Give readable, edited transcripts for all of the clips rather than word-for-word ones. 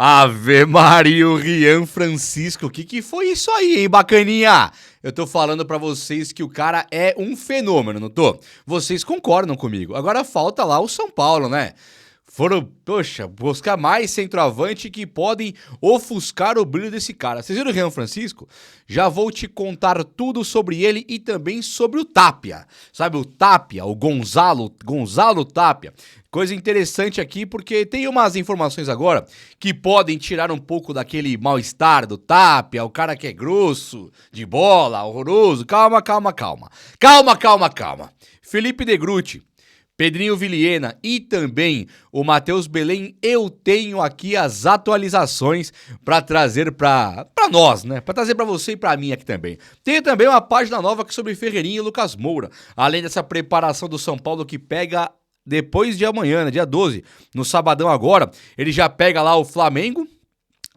Ave Maria, o Rian Francisco, o que foi isso aí, hein, bacaninha? Eu tô falando pra vocês que o cara é um fenômeno, não tô? Vocês concordam comigo. Agora falta lá o São Paulo, né? Foram, poxa, buscar mais centroavante que podem ofuscar o brilho desse cara. Vocês viram o Rian Francisco? Já vou te contar tudo sobre ele e também sobre o Tapia. Sabe o Tapia, o Gonzalo Tapia? Coisa interessante aqui porque tem umas informações agora que podem tirar um pouco daquele mal-estar do Tapia, o cara que é grosso, de bola, horroroso. Calma. Felipe Degrutti, Pedrinho Vilhena e também o Matheus Belém, eu tenho aqui as atualizações para trazer para nós, né? Para trazer para você e para mim aqui também. Tem também uma página nova aqui sobre Ferreirinha e Lucas Moura, além dessa preparação do São Paulo que pega depois de amanhã, né, dia 12, no sabadão agora, ele já pega lá o Flamengo.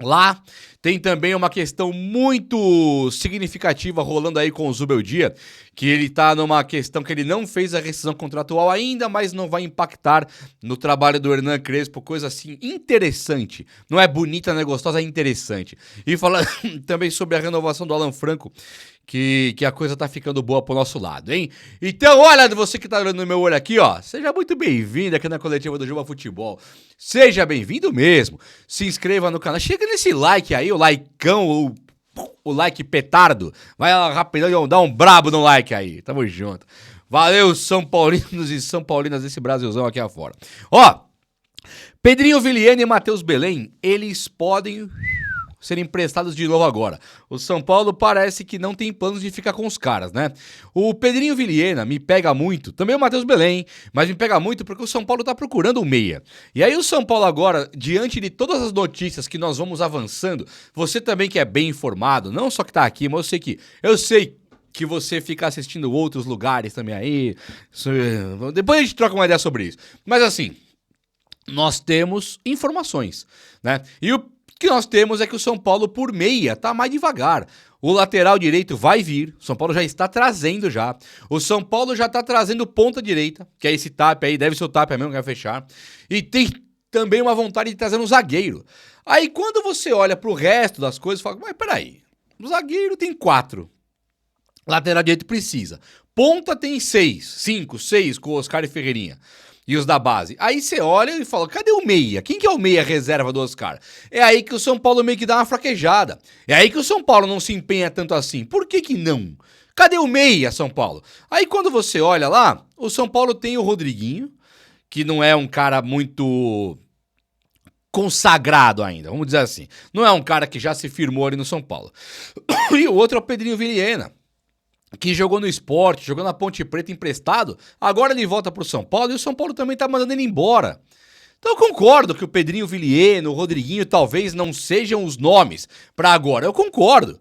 Lá tem também uma questão muito significativa rolando aí com o Zubeldia, que ele tá numa questão que ele não fez a rescisão contratual ainda, mas não vai impactar no trabalho do Hernan Crespo, coisa assim interessante. Não é bonita, não é gostosa, é interessante. E falando também sobre a renovação do Alan Franco, que a coisa tá ficando boa pro nosso lado, hein? Então, olha, você que tá olhando no meu olho aqui, ó, seja muito bem-vindo aqui na coletiva do Juba Futebol. Seja bem-vindo mesmo. Se inscreva no canal, chega nesse like aí, o likeão, o like petardo. Vai lá rapidão e dá um brabo no like aí. Tamo junto. Valeu, São Paulinos e São Paulinas desse Brasilzão aqui afora. Ó, Pedrinho Vilhena e Matheus Belém, eles podem ser emprestados de novo agora. O São Paulo parece que não tem planos de ficar com os caras, né? O Pedrinho Vilhena me pega muito, também o Matheus Belém, mas me pega muito porque o São Paulo tá procurando um meia. E aí o São Paulo agora, diante de todas as notícias que nós vamos avançando, você também que é bem informado, não só que tá aqui, mas eu sei que você fica assistindo outros lugares também aí. Depois a gente troca uma ideia sobre isso. Mas assim, nós temos informações, né? E o que nós temos é que o São Paulo por meia tá mais devagar. O lateral direito vai vir, o São Paulo já está trazendo já. O São Paulo já tá trazendo ponta direita, que é esse Tapia aí, deve ser o Tapia mesmo que vai fechar. E tem também uma vontade de trazer um zagueiro. Aí quando você olha pro resto das coisas, fala, mas peraí, o zagueiro tem 4. Lateral direito precisa. Ponta tem 5, 6 com o Oscar e Ferreirinha. E os da base. Aí você olha e fala, cadê o meia? Quem que é o meia reserva do Oscar? É aí que o São Paulo meio que dá uma fraquejada. É aí que o São Paulo não se empenha tanto assim. Por que não? Cadê o meia, São Paulo? Aí quando você olha lá, o São Paulo tem o Rodriguinho, que não é um cara muito consagrado ainda, vamos dizer assim. Não é um cara que já se firmou ali no São Paulo. E o outro é o Pedrinho Vilhena, que jogou no Sport, jogou na Ponte Preta emprestado, agora ele volta pro São Paulo e o São Paulo também tá mandando ele embora. Então eu concordo que o Pedrinho Vilhena, o Rodriguinho talvez não sejam os nomes pra agora, eu concordo.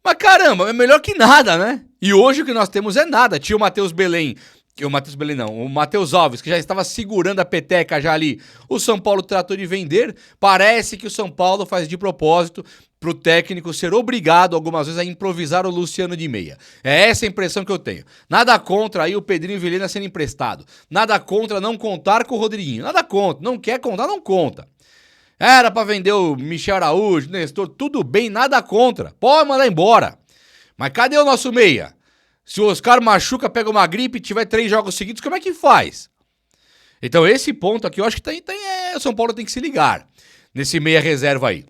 Mas caramba, é melhor que nada, né? E hoje o que nós temos é nada. Tinha o Matheus Belém, o Matheus Alves, que já estava segurando a peteca já ali. O São Paulo tratou de vender, parece que o São Paulo faz de propósito pro técnico ser obrigado algumas vezes a improvisar o Luciano de meia. É essa a impressão que eu tenho. Nada contra aí o Pedrinho Vilhena sendo emprestado. Nada contra não contar com o Rodriguinho. Nada contra. Não quer contar, não conta. Era pra vender o Michel Araújo, o Nestor, tudo bem, nada contra. Pode mandar embora. Mas cadê o nosso meia? Se o Oscar machuca, pega uma gripe e tiver 3 jogos seguidos, como é que faz? Então esse ponto aqui eu acho que o São Paulo tem que se ligar nesse meia reserva aí.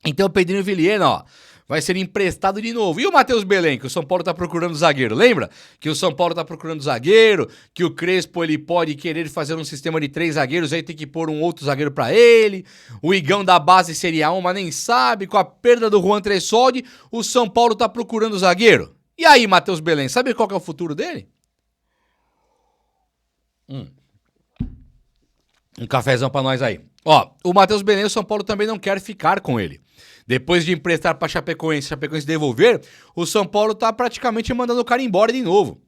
Então o Pedrinho Vilhena, ó, vai ser emprestado de novo. E o Matheus Belém, que o São Paulo tá procurando zagueiro, lembra? Que o São Paulo tá procurando zagueiro, que o Crespo ele pode querer fazer um sistema de 3 zagueiros, aí tem que pôr um outro zagueiro pra ele. O Igão da base seria mas nem sabe. Com a perda do Juan Tressoldi, o São Paulo tá procurando zagueiro. E aí, Matheus Belém, sabe qual que é o futuro dele? Um cafezão pra nós aí. Ó, o Matheus Belém, o São Paulo também não quer ficar com ele. Depois de emprestar pra Chapecoense devolver, o São Paulo tá praticamente mandando o cara embora de novo.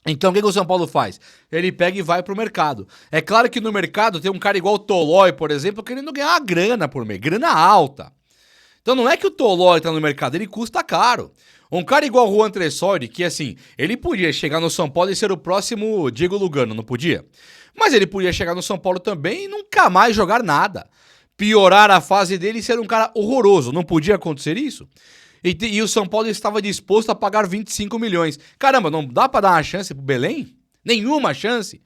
Então o que o São Paulo faz? Ele pega e vai pro mercado. É claro que no mercado tem um cara igual o Tolói, por exemplo, querendo ganhar uma grana por mês, grana alta. Então não é que o Tolói tá no mercado, ele custa caro. Um cara igual o Juan Tressoldi, que assim, ele podia chegar no São Paulo e ser o próximo Diego Lugano, não podia? Mas ele podia chegar no São Paulo também e nunca mais jogar nada. piorar a fase dele e ser um cara horroroso. Não podia acontecer isso? E o São Paulo estava disposto a pagar 25 milhões. Caramba, não dá pra dar uma chance pro Belém? Nenhuma chance.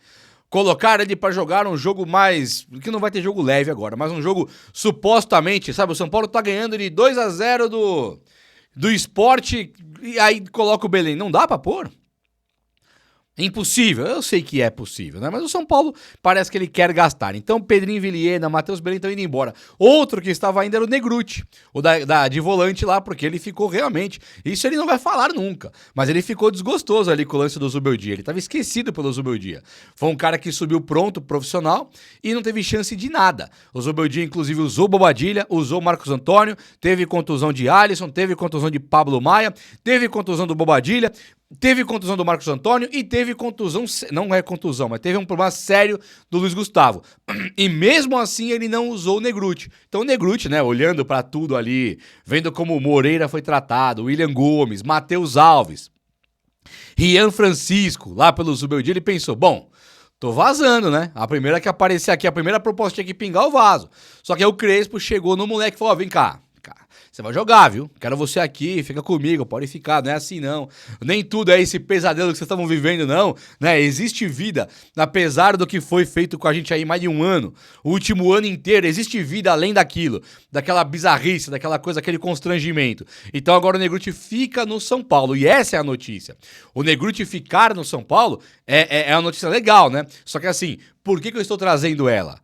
Colocar ele pra jogar um jogo mais... que não vai ter jogo leve agora, mas um jogo supostamente, sabe? O São Paulo tá ganhando de 2-0 do Sport e aí coloca o Belém. Não dá pra pôr? Impossível, eu sei que é possível, né? Mas o São Paulo parece que ele quer gastar. Então, Pedrinho Vilhena, Matheus Belém estão indo embora. Outro que estava ainda era o Negruti, o de volante lá, porque ele ficou realmente... Isso ele não vai falar nunca, mas ele ficou desgostoso ali com o lance do Zubeldia. Ele estava esquecido pelo Zubeldia. Foi um cara que subiu pronto, profissional, e não teve chance de nada. O Zubeldia, inclusive, usou Bobadilha, usou Marcos Antônio, teve contusão de Alisson, teve contusão de Pablo Maia, teve contusão do Bobadilha, teve contusão do Marcos Antônio e teve contusão, não é contusão, mas teve um problema sério do Luiz Gustavo. E mesmo assim ele não usou o Negruti. Então o Negruti, né, olhando pra tudo ali, vendo como o Moreira foi tratado, William Gomes, Matheus Alves, Rian Francisco, lá pelo Zubeldia, ele pensou, bom, tô vazando, né? A primeira que aparecer aqui, a primeira proposta tinha que pingar o vaso. Só que aí o Crespo chegou no moleque e falou, ó, vem cá. Você vai jogar, viu? Quero você aqui, fica comigo, pode ficar, não é assim não. Nem tudo é esse pesadelo que vocês estavam vivendo, não, né? Existe vida, apesar do que foi feito com a gente aí mais de um ano, o último ano inteiro, existe vida além daquilo, daquela bizarrice, daquela coisa, aquele constrangimento. Então agora o Negruti fica no São Paulo, e essa é a notícia. O Negruti ficar no São Paulo é uma notícia legal, né? Só que assim, por que eu estou trazendo ela?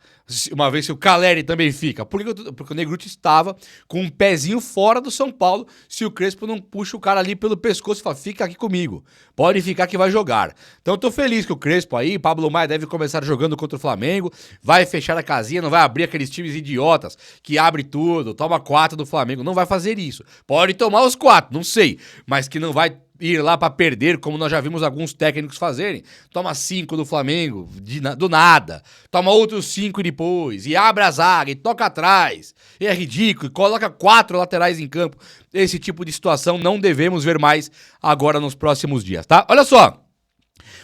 Uma vez que o Caleri também fica. Porque o Negruti estava com um pezinho fora do São Paulo se o Crespo não puxa o cara ali pelo pescoço e fala, fica aqui comigo, pode ficar que vai jogar. Então eu tô feliz que o Crespo aí, Pablo Maia deve começar jogando contra o Flamengo, vai fechar a casinha, não vai abrir aqueles times idiotas que abre tudo, toma 4 do Flamengo, não vai fazer isso. Pode tomar os 4, não sei, mas que não vai ir lá pra perder, como nós já vimos alguns técnicos fazerem. Toma 5 do Flamengo, do nada. Toma outros 5 depois. E abre a zaga e toca atrás. E é ridículo. E coloca 4 laterais em campo. Esse tipo de situação não devemos ver mais agora nos próximos dias, tá? Olha só.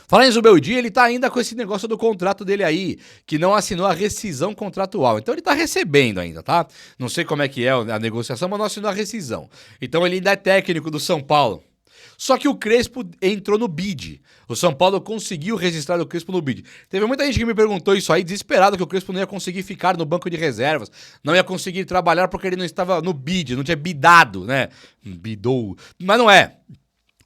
Falando em Zubeldia, ele tá ainda com esse negócio do contrato dele aí, que não assinou a rescisão contratual. Então ele tá recebendo ainda, tá? Não sei como é que é a negociação, mas não assinou a rescisão. Então ele ainda é técnico do São Paulo. Só que o Crespo entrou no bid. O São Paulo conseguiu registrar o Crespo no bid. Teve muita gente que me perguntou isso aí, desesperado, que o Crespo não ia conseguir ficar no banco de reservas, não ia conseguir trabalhar porque ele não estava no bid, não tinha bidado, né? Bidou. Mas não é.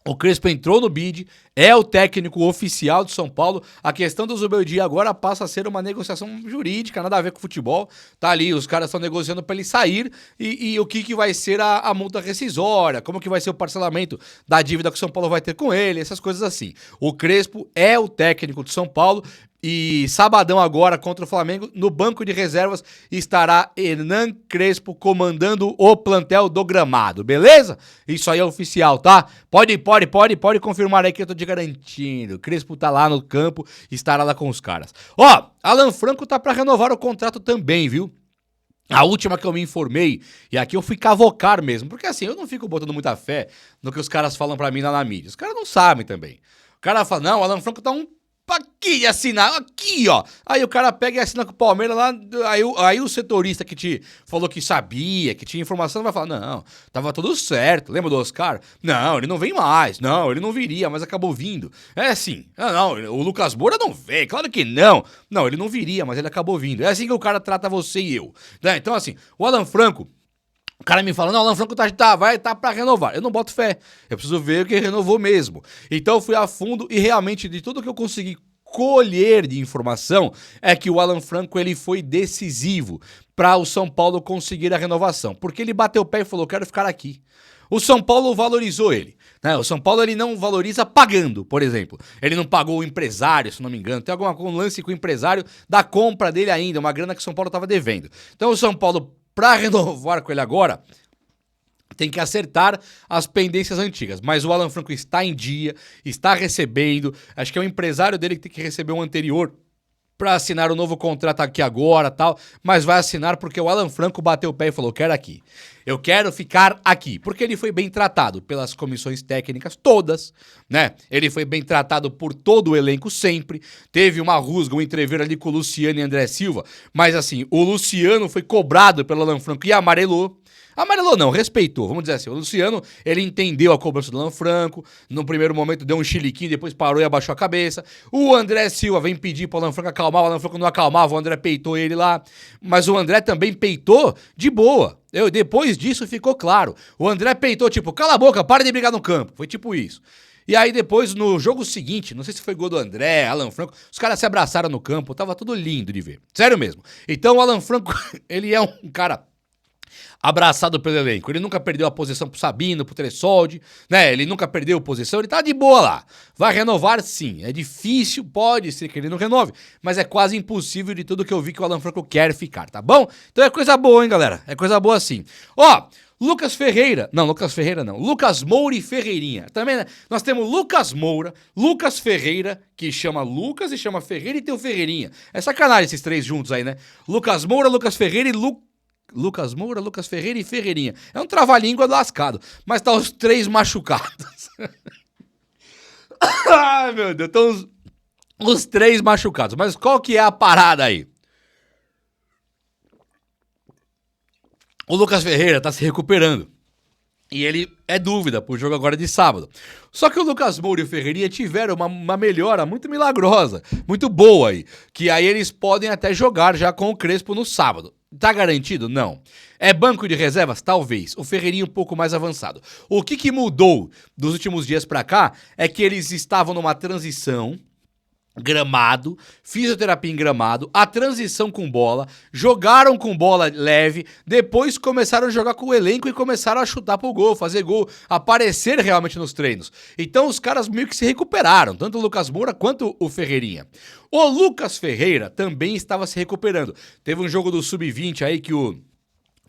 O Crespo entrou no bid, é o técnico oficial do São Paulo. A questão do Zubeldia agora passa a ser uma negociação jurídica, nada a ver com futebol. Tá ali, os caras estão negociando para ele sair e o que vai ser a multa rescisória, como que vai ser o parcelamento da dívida que o São Paulo vai ter com ele, essas coisas assim. O Crespo é o técnico do São Paulo. E sabadão agora contra o Flamengo, no banco de reservas estará Hernan Crespo comandando o plantel do gramado, beleza? Isso aí é oficial, tá? Pode confirmar aí que eu tô te garantindo. Crespo tá lá no campo, estará lá com os caras. Ó, Alan Franco tá pra renovar o contrato também, viu? A última que eu me informei, e aqui eu fui cavocar mesmo, porque assim, eu não fico botando muita fé no que os caras falam pra mim lá na mídia. Os caras não sabem também. O cara fala, não, o Alan Franco tá aqui assinar, aqui ó, aí o cara pega e assina com o Palmeiras lá, aí o setorista que te falou que sabia, que tinha informação, vai falar, não, tava tudo certo, lembra do Oscar? Não, ele não vem mais, não, ele não viria, mas acabou vindo, é assim, não, o Lucas Moura não veio, claro que não, ele não viria, mas ele acabou vindo, é assim que o cara trata você e eu, né? Então assim, o Alan Franco, o cara me fala, não, o Alan Franco vai pra renovar. Eu não boto fé. Eu preciso ver o que renovou mesmo. Então eu fui a fundo e realmente de tudo que eu consegui colher de informação é que o Alan Franco ele foi decisivo para o São Paulo conseguir a renovação. Porque ele bateu o pé e falou, quero ficar aqui. O São Paulo valorizou ele, né? O São Paulo ele não valoriza pagando, por exemplo. Ele não pagou o empresário, se não me engano. Tem algum lance com o empresário da compra dele ainda, uma grana que o São Paulo estava devendo. Então o São Paulo, para renovar com ele agora, tem que acertar as pendências antigas. Mas o Alan Franco está em dia, está recebendo. Acho que é o empresário dele que tem que receber o anterior para assinar o novo contrato aqui agora, tal, mas vai assinar porque o Alan Franco bateu o pé e falou: quero aqui. Eu quero ficar aqui, porque ele foi bem tratado pelas comissões técnicas todas, né? Ele foi bem tratado por todo o elenco sempre. Teve uma rusga, um entrever ali com o Luciano e André Silva, mas assim, o Luciano foi cobrado pelo Alan Franco e amarelou. Amarelou não, respeitou, vamos dizer assim. O Luciano, ele entendeu a cobrança do Alan Franco, no primeiro momento deu um chiliquinho, depois parou e abaixou a cabeça. O André Silva vem pedir pro Alan Franco acalmar, o Alan Franco não acalmava, o André peitou ele lá. Mas o André também peitou de boa. Depois disso ficou claro. O André peitou tipo, cala a boca, para de brigar no campo. Foi tipo isso. E aí depois, no jogo seguinte, não sei se foi gol do André, Alan Franco, os caras se abraçaram no campo, tava tudo lindo de ver. Sério mesmo. Então o Alan Franco, ele é um cara abraçado pelo elenco. Ele nunca perdeu a posição pro Sabino, pro Tressoldi, né? Ele nunca perdeu posição, ele tá de boa lá. Vai renovar, sim. É difícil, pode ser que ele não renove, mas é quase impossível de tudo que eu vi que o Alan Franco quer ficar, tá bom? Então é coisa boa, hein, galera? É coisa boa sim. Ó, Lucas Moura e Ferreirinha. Também, né? Nós temos Lucas Moura, Lucas Ferreira, que chama Lucas e chama Ferreira, e tem o Ferreirinha. É sacanagem esses três juntos aí, né? Lucas Moura, Lucas Ferreira e Lucas Moura, Lucas Ferreira e Ferreirinha. É um trava-língua lascado, mas tá os três machucados. Ai, meu Deus, estão os três machucados. Mas qual que é a parada aí? O Lucas Ferreira tá se recuperando. E ele é dúvida pro jogo agora de sábado. Só que o Lucas Moura e o Ferreirinha tiveram uma melhora muito milagrosa, muito boa aí. Que aí eles podem até jogar já com o Crespo no sábado. Tá garantido? Não. É banco de reservas? Talvez. O Ferreirinha um pouco mais avançado. O que mudou dos últimos dias pra cá é que eles estavam numa transição, gramado, fisioterapia em gramado, a transição com bola, jogaram com bola leve, depois começaram a jogar com o elenco e começaram a chutar pro gol, fazer gol, aparecer realmente nos treinos. Então os caras meio que se recuperaram, tanto o Lucas Moura quanto o Ferreirinha. O Lucas Ferreira também estava se recuperando. Teve um jogo do Sub-20 aí que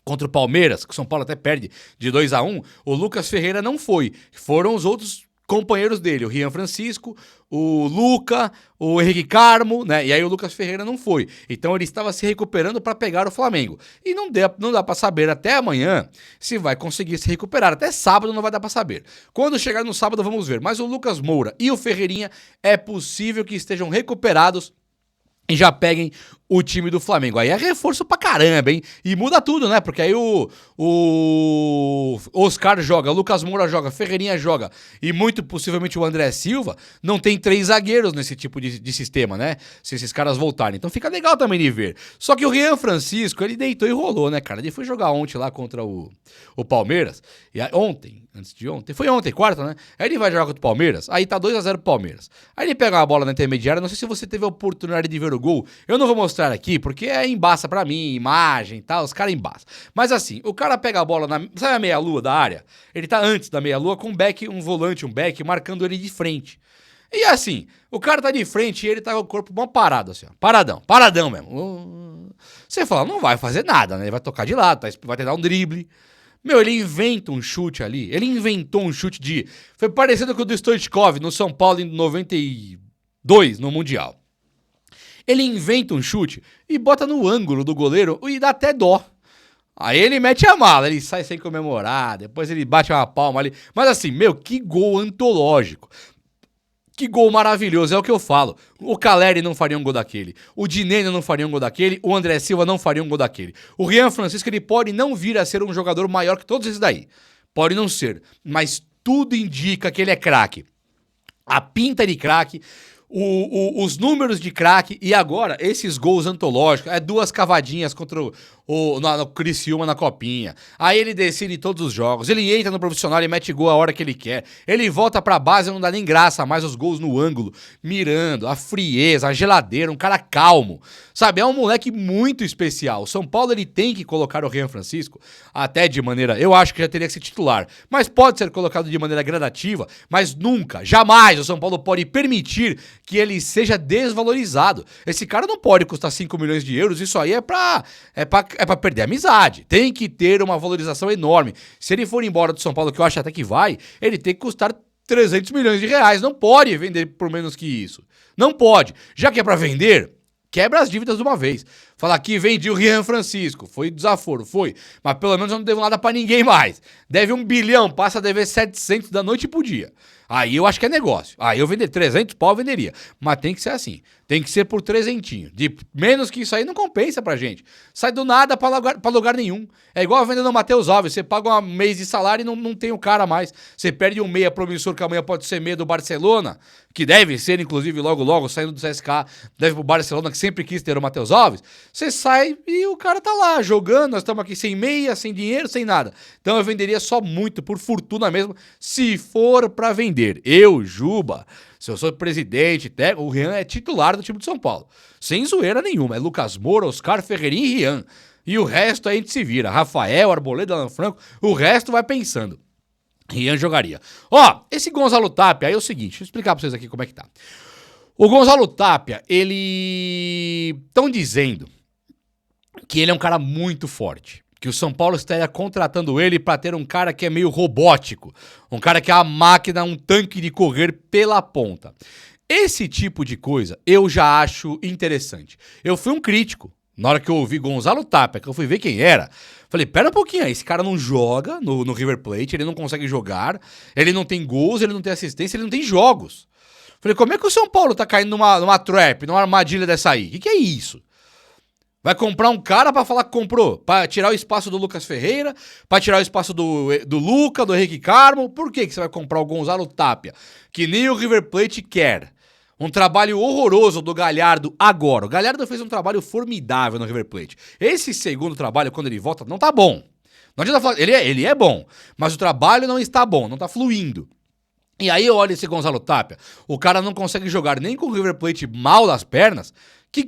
contra o Palmeiras, que o São Paulo até perde de 2-1, o Lucas Ferreira não foi. Foram os outros companheiros dele, o Rian Francisco, o Luca, o Henrique Carmo, né? E aí o Lucas Ferreira não foi. Então ele estava se recuperando para pegar o Flamengo. E não dá para saber até amanhã se vai conseguir se recuperar. Até sábado não vai dar para saber. Quando chegar no sábado vamos ver. Mas o Lucas Moura e o Ferreirinha é possível que estejam recuperados e já peguem o time do Flamengo. Aí é reforço pra caramba, hein? E muda tudo, né? Porque aí o Oscar joga, o Lucas Moura joga, Ferreirinha joga e muito possivelmente o André Silva. Não tem três zagueiros nesse tipo de sistema, né? Se esses caras voltarem. Então fica legal também de ver. Só que o Rian Francisco, ele deitou e rolou, né, cara? Ele foi jogar ontem lá contra o Palmeiras. E aí, antes de ontem, foi ontem, quarta, né? Aí ele vai jogar contra o Palmeiras, aí tá 2-0 pro Palmeiras. Aí ele pega uma bola na intermediária, não sei se você teve a oportunidade de ver o gol, eu não vou mostrar aqui, porque embaça pra mim, imagem e tal, os caras embaçam. Mas assim, o cara pega a bola sabe a meia-lua da área? Ele tá antes da meia-lua com um volante, um back, marcando ele de frente. E assim, o cara tá de frente e ele tá com o corpo bom parado, assim, ó. Paradão mesmo. Você fala, não vai fazer nada, né? Ele vai tocar de lado, vai tentar um drible. Meu, ele inventa um chute ali. Ele inventou um chute foi parecido com o do Stoichkov no São Paulo em 92, no Mundial. Ele inventa um chute e bota no ângulo do goleiro e dá até dó. Aí ele mete a mala, ele sai sem comemorar, depois ele bate uma palma ali. Mas assim, meu, que gol antológico. Que gol maravilhoso, é o que eu falo. O Caleri não faria um gol daquele. O Dineno não faria um gol daquele. O André Silva não faria um gol daquele. O Rian Francisco, ele pode não vir a ser um jogador maior que todos esses daí. Pode não ser. Mas tudo indica que ele é craque. A pinta de craque, os números de craque e agora esses gols antológicos, 2 cavadinhas contra no Criciúma na copinha. Aí ele decide todos os jogos, ele entra no profissional e mete gol a hora que ele quer. Ele volta pra base, não dá nem graça mais os gols no ângulo, mirando, a frieza, a geladeira, um cara calmo. Sabe, é um moleque muito especial. O São Paulo ele tem que colocar o Rian Francisco até de maneira, eu acho que já teria que ser titular, mas pode ser colocado de maneira gradativa, mas nunca, jamais o São Paulo pode permitir que ele seja desvalorizado. Esse cara não pode custar 5 milhões de euros, isso aí é pra perder a amizade. Tem que ter uma valorização enorme. Se ele for embora do São Paulo, que eu acho até que vai, ele tem que custar 300 milhões de reais. Não pode vender por menos que isso. Não pode. Já que é pra vender, Quebra as dívidas de uma vez. Fala aqui, vendi o Rian Francisco. Foi desaforo, foi. Mas pelo menos eu não devo nada pra ninguém mais. Deve 1 bilhão, passa a dever 700 da noite pro dia. Aí eu acho que é negócio. Aí eu vender 300 pau, eu venderia. Mas tem que ser assim. Tem que ser por 300. De menos que isso aí não compensa pra gente. Sai do nada pra lugar nenhum. É igual a venda do Matheus Alves. Você paga um mês de salário e não tem o cara mais. Você perde um meia promissor que amanhã pode ser meia do Barcelona, que deve ser, inclusive, logo, saindo do CSKA, deve pro Barcelona, que sempre quis ter o Matheus Alves. Você sai e o cara tá lá jogando. Nós estamos aqui sem meia, sem dinheiro, sem nada. Então eu venderia só muito, por fortuna mesmo, se for pra vender. Eu, Juba, se eu sou presidente, o Rian é titular do time de São Paulo. Sem zoeira nenhuma. É Lucas Moura, Oscar Ferreirinha e Rian. E o resto a gente se vira. Rafael, Arboleda, Alan Franco. O resto vai pensando. Rian jogaria. Ó, esse Gonzalo Tapia aí é o seguinte. Deixa eu explicar pra vocês aqui como é que tá. O Gonzalo Tapia, ele... Estão dizendo que ele é um cara muito forte. Que o São Paulo estaria contratando ele para ter um cara que é meio robótico. Um cara que é uma máquina, um tanque de correr pela ponta. Esse tipo de coisa eu já acho interessante. Eu fui um crítico. Na hora que eu ouvi Gonzalo Tapia, que eu fui ver quem era, falei, pera um pouquinho aí, esse cara não joga no River Plate, ele não consegue jogar, ele não tem gols, ele não tem assistência, ele não tem jogos. Falei, como é que o São Paulo tá caindo numa trap, numa armadilha dessa aí? O que é isso? Vai comprar um cara pra falar que comprou? Pra tirar o espaço do Lucas Ferreira? Pra tirar o espaço do Luca, do Henrique Carmo? Por que você vai comprar o Gonzalo Tapia? Que nem o River Plate quer. Um trabalho horroroso do Galhardo agora. O Galhardo fez um trabalho formidável no River Plate. Esse segundo trabalho, quando ele volta, não tá bom. Não adianta falar, ele é bom, mas o trabalho não está bom, não tá fluindo. E aí olha esse Gonzalo Tapia. O cara não consegue jogar nem com o River Plate mal das pernas.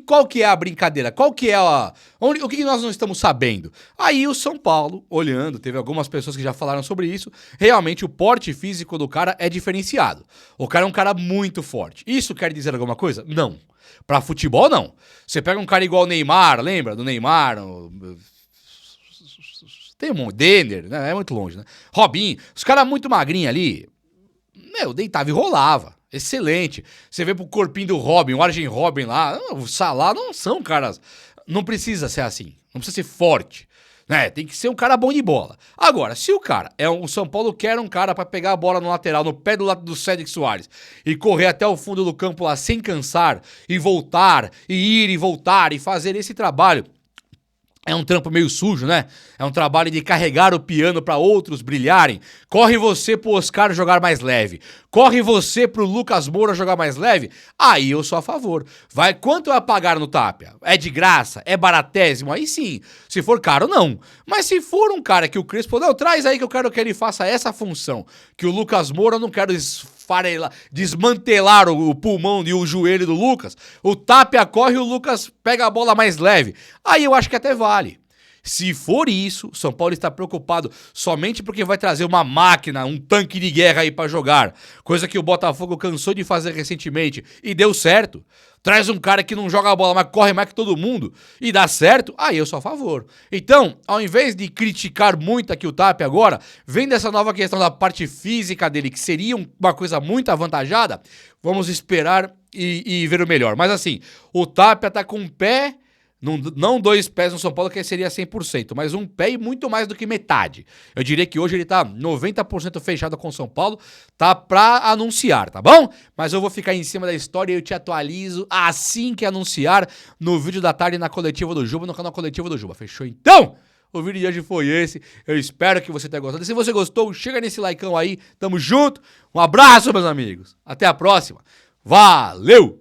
Qual que é a brincadeira? Qual que é o que nós não estamos sabendo? Aí o São Paulo, olhando, teve algumas pessoas que já falaram sobre isso, realmente o porte físico do cara é diferenciado. O cara é um cara muito forte. Isso quer dizer alguma coisa? Não. Pra futebol, não. Você pega um cara igual o Neymar, lembra do Neymar? Tem um Denner, né? É muito longe, né? Robinho, os caras muito magrinhos ali, deitava e rolava. Excelente. Você vê pro corpinho do Robin, o Arjen Robin lá, o Salah não são caras... Não precisa ser assim. Não precisa ser forte. Né? Tem que ser um cara bom de bola. Agora, se o cara o São Paulo quer um cara pra pegar a bola no lateral, no pé do Cédric Soares e correr até o fundo do campo lá sem cansar e voltar, e ir e voltar e fazer esse trabalho... É um trampo meio sujo, né? É um trabalho de carregar o piano pra outros brilharem. Corre você pro Oscar jogar mais leve. Corre você pro Lucas Moura jogar mais leve. Aí eu sou a favor. Quanto vai pagar no Tapia? É de graça? É baratésimo? Aí sim. Se for caro, não. Mas se for um cara que o Crespo... Não, traz aí que eu quero que ele faça essa função. Que o Lucas Moura eu não quero desmantelar o pulmão e o joelho do Lucas. O Tapia corre e o Lucas pega a bola mais leve. Aí eu acho que até vale. Se for isso, o São Paulo está preocupado somente porque vai trazer uma máquina, um tanque de guerra aí pra jogar. Coisa que o Botafogo cansou de fazer recentemente e deu certo. Traz um cara que não joga a bola, mas corre mais que todo mundo e dá certo, aí eu sou a favor. Então, ao invés de criticar muito aqui o Tapia agora, vem dessa nova questão da parte física dele, que seria uma coisa muito avantajada, vamos esperar e ver o melhor. Mas assim, o Tapia tá com um pé... Não 2 pés no São Paulo, que seria 100%, mas um pé e muito mais do que metade. Eu diria que hoje ele tá 90% fechado com o São Paulo, tá pra anunciar, tá bom? Mas eu vou ficar em cima da história e eu te atualizo assim que anunciar no vídeo da tarde na coletiva do Juba, no canal Coletivo do Juba, fechou? Então, o vídeo de hoje foi esse, eu espero que você tenha gostado. E se você gostou, chega nesse likeão aí, tamo junto, um abraço meus amigos, até a próxima, valeu!